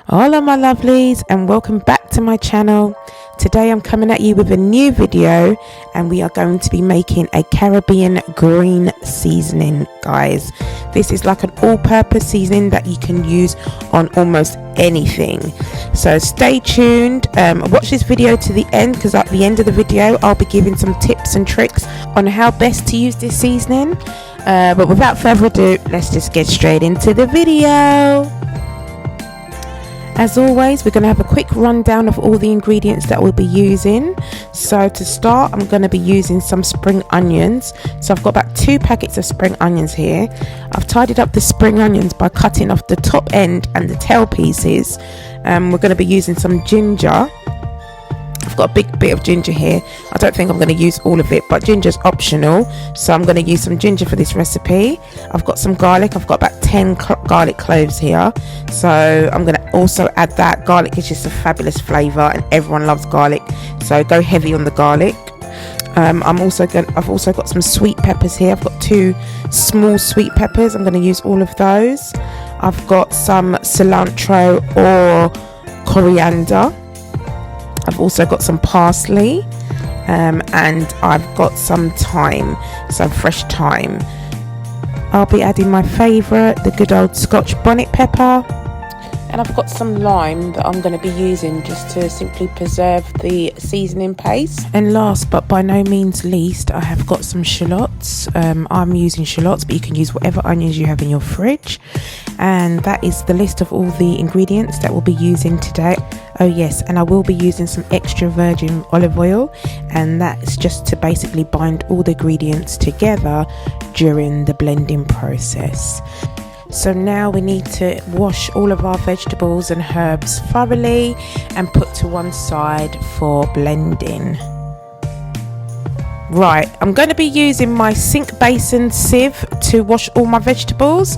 Hola my lovelies, and welcome back to my channel. Today I'm coming at you with a new video, and we are going to be making a Caribbean green seasoning, guys. This is like an all-purpose seasoning that you can use on almost anything, so stay tuned. Watch this video to the end, because at the end of the video I'll be giving some tips and tricks on how best to use this seasoning. But without further ado, let's just get straight into the video. As always, we're going to have a quick rundown of all the ingredients that we'll be using. So to start, I'm going to be using some spring onions. So I've got about 2 packets of spring onions here. I've tidied up the spring onions by cutting off the top end and the tail pieces. We're going to be using some ginger. I've got a big bit of ginger here. I don't think I'm going to use all of it, but ginger's optional, so I'm going to use some ginger for this recipe. I've got some garlic. I've got about 10 garlic cloves here, so I'm going to also add that. Garlic is just a fabulous flavour, and everyone loves garlic, so go heavy on the garlic. I've also got some sweet peppers here. I've got 2 small sweet peppers. I'm going to use all of those. I've got some cilantro or coriander. I've also got some parsley, and I've got some thyme, some fresh thyme. I'll be adding my favourite, the good old Scotch bonnet pepper, and I've got some lime that I'm going to be using just to simply preserve the seasoning paste. And last but by no means least, I have got some shallots. I'm using shallots, but you can use whatever onions you have in your fridge. And that is the list of all the ingredients that we'll be using today. Oh yes, and I will be using some extra virgin olive oil, and that's just to basically bind all the ingredients together during the blending process. So now we need to wash all of our vegetables and herbs thoroughly and put to one side for blending. Right, I'm going to be using my sink basin sieve to wash all my vegetables.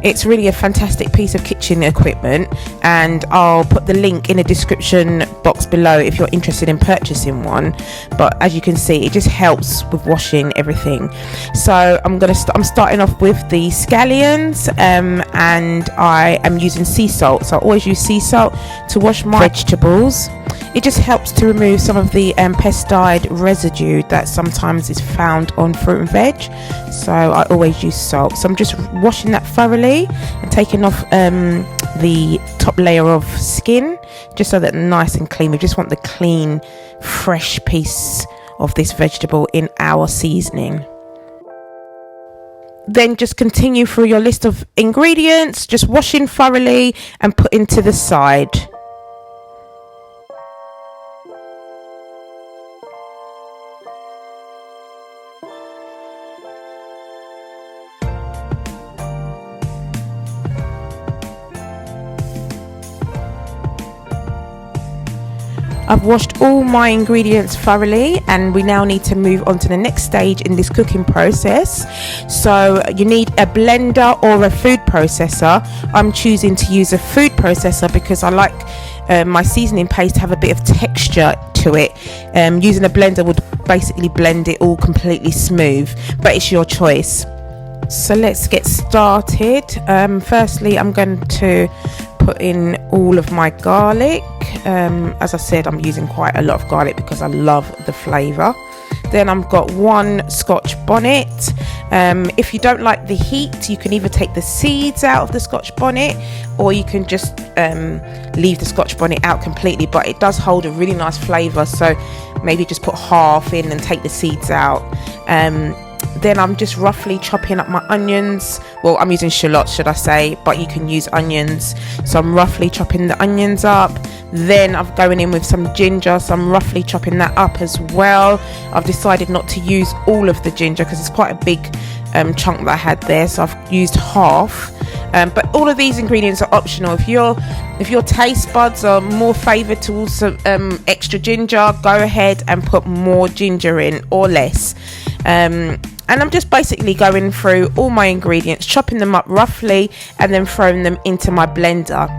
It's really a fantastic piece of kitchen equipment, and I'll put the link in the description box below if you're interested in purchasing one. But as you can see, it just helps with washing everything. So I'm starting off with the scallions, and I am using sea salt. So I always use sea salt to wash my vegetables. It just helps to remove some of the pesticide residue that sometimes is found on fruit and veg. So I always use salt. So I'm just washing that thoroughly and taking off the top layer of skin, just so that nice and clean. We just want the clean, fresh piece of this vegetable in our seasoning. Then just continue through your list of ingredients, just washing thoroughly and putting to the side. I've washed all my ingredients thoroughly, and we now need to move on to the next stage in this cooking process. So you need a blender or a food processor. I'm choosing to use a food processor because I like my seasoning paste to have a bit of texture to it. Using a blender would basically blend it all completely smooth, but it's your choice. So let's get started. Firstly, I'm going to put in all of my garlic. As I said, I'm using quite a lot of garlic because I love the flavour. Then I've got 1 Scotch bonnet. If you don't like the heat, you can either take the seeds out of the Scotch bonnet, or you can just leave the Scotch bonnet out completely, but it does hold a really nice flavour, so maybe just put half in and take the seeds out. Then I'm just roughly chopping up my onions. Well, I'm using shallots, should I say, but you can use onions. So I'm roughly chopping the onions up. Then I'm going in with some ginger, so I'm roughly chopping that up as well. I've decided not to use all of the ginger because it's quite a big chunk that I had there, so I've used half. But all of these ingredients are optional. If your taste buds are more favoured towards some extra ginger, go ahead and put more ginger in or less. And I'm just basically going through all my ingredients, chopping them up roughly, and then throwing them into my blender.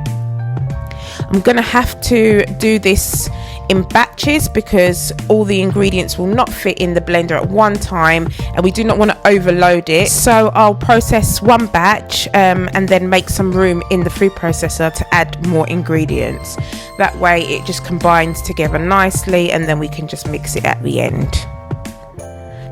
I'm going to have to do this in batches because all the ingredients will not fit in the blender at one time, and we do not want to overload it. So I'll process one batch and then make some room in the food processor to add more ingredients. That way it just combines together nicely, and then we can just mix it at the end.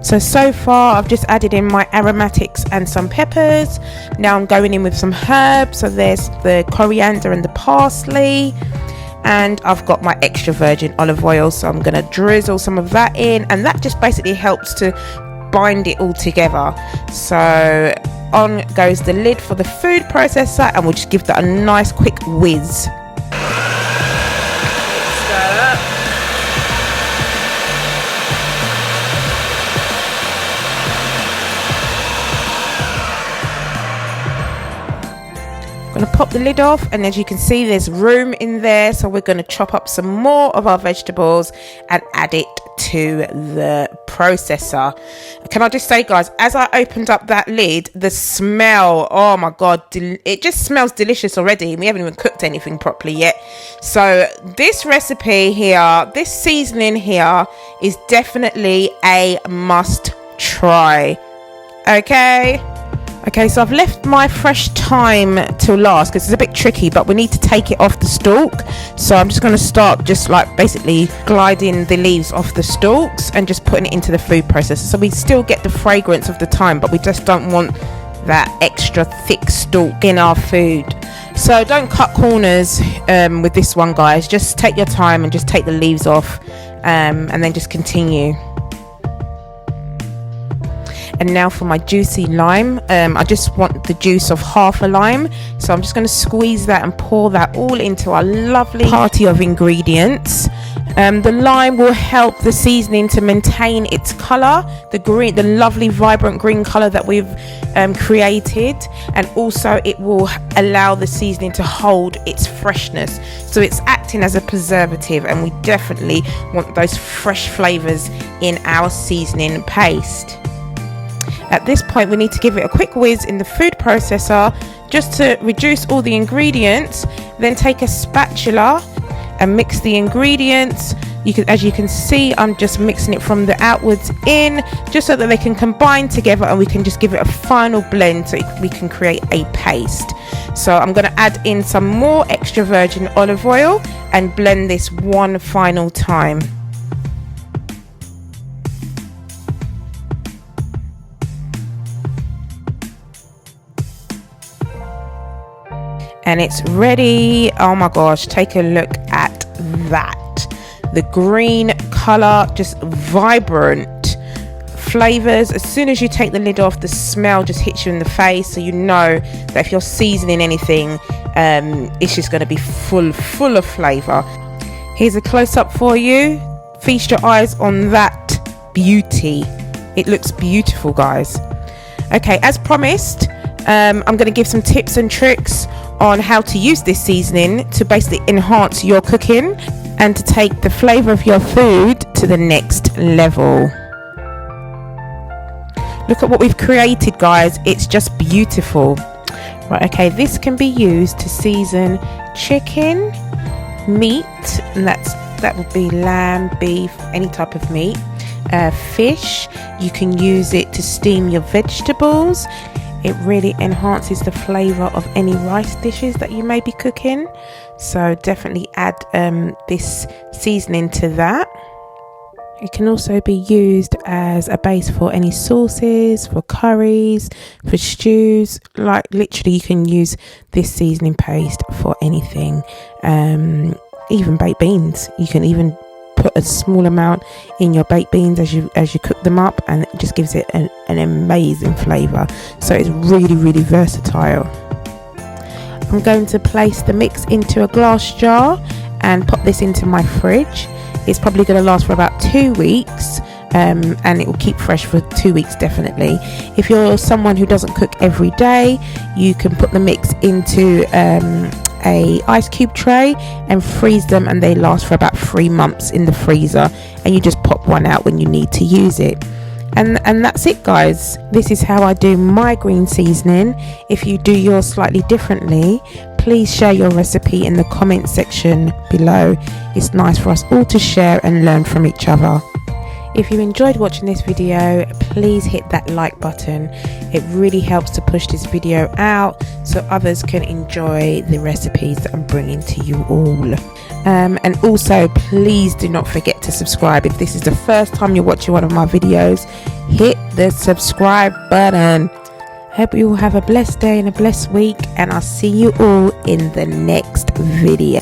So far I've just added in my aromatics and some peppers. Now I'm going in with some herbs. So there's the coriander and the parsley, and I've got my extra virgin olive oil, so I'm going to drizzle some of that in, and that just basically helps to bind it all together. So on goes the lid for the food processor, and we'll just give that a nice quick whiz. Going to pop the lid off, and as you can see there's room in there, so we're going to chop up some more of our vegetables and add it to the processor. Can I just say, guys, as I opened up that lid, the smell, oh my god, it just smells delicious already. We haven't even cooked anything properly yet. So this recipe here, this seasoning here is definitely a must try. Okay, so I've left my fresh thyme till last because it's a bit tricky, but we need to take it off the stalk. So I'm just going to start just like basically gliding the leaves off the stalks and just putting it into the food processor. So we still get the fragrance of the thyme, but we just don't want that extra thick stalk in our food. So don't cut corners with this one, guys. Just take your time and just take the leaves off and then just continue. And now for my juicy lime, I just want the juice of half a lime, so I'm just going to squeeze that and pour that all into our lovely party of ingredients. The lime will help the seasoning to maintain its color, the lovely vibrant green color that we've created, and also it will allow the seasoning to hold its freshness, so it's acting as a preservative, and we definitely want those fresh flavors in our seasoning paste. At this point we need to give it a quick whiz in the food processor just to reduce all the ingredients. Then take a spatula and mix the ingredients. As you can see, I'm just mixing it from the outwards in, just so that they can combine together, and we can just give it a final blend so we can create a paste. So I'm going to add in some more extra virgin olive oil and blend this one final time. And it's ready. Oh my gosh, take a look at that. The green color, just vibrant flavors. As soon as you take the lid off, the smell just hits you in the face, so you know that if you're seasoning anything, it's just going to be full of flavor. Here's a close-up for you. Feast your eyes on that beauty. It looks beautiful, guys. Okay, as promised, I'm going to give some tips and tricks on how to use this seasoning to basically enhance your cooking and to take the flavor of your food to the next level. Look at what we've created, guys. It's just beautiful. Right, okay, this can be used to season chicken, meat, and that would be lamb, beef, any type of meat, fish. You can use it to steam your vegetables. It really enhances the flavor of any rice dishes that you may be cooking. So definitely add this seasoning to that. It can also be used as a base for any sauces, for curries, for stews. Like literally you can use this seasoning paste for anything. Even baked beans. You can even put a small amount in your baked beans as you cook them up, and it just gives it an amazing flavor. So it's really versatile. I'm going to place the mix into a glass jar and pop this into my fridge. It's probably going to last for about 2 weeks, and it will keep fresh for 2 weeks definitely. If you're someone who doesn't cook every day, you can put the mix into a ice cube tray and freeze them, and they last for about 3 months in the freezer, and you just pop one out when you need to use it. And that's it, guys. This is how I do my green seasoning. If you do yours slightly differently, please share your recipe in the comment section below. It's nice for us all to share and learn from each other. If you enjoyed watching this video, please hit that like button. It really helps to push this video out so others can enjoy the recipes that I'm bringing to you all. And also, please do not forget to subscribe. If this is the first time you're watching one of my videos, hit the subscribe button. Hope you all have a blessed day and a blessed week, and I'll see you all in the next video.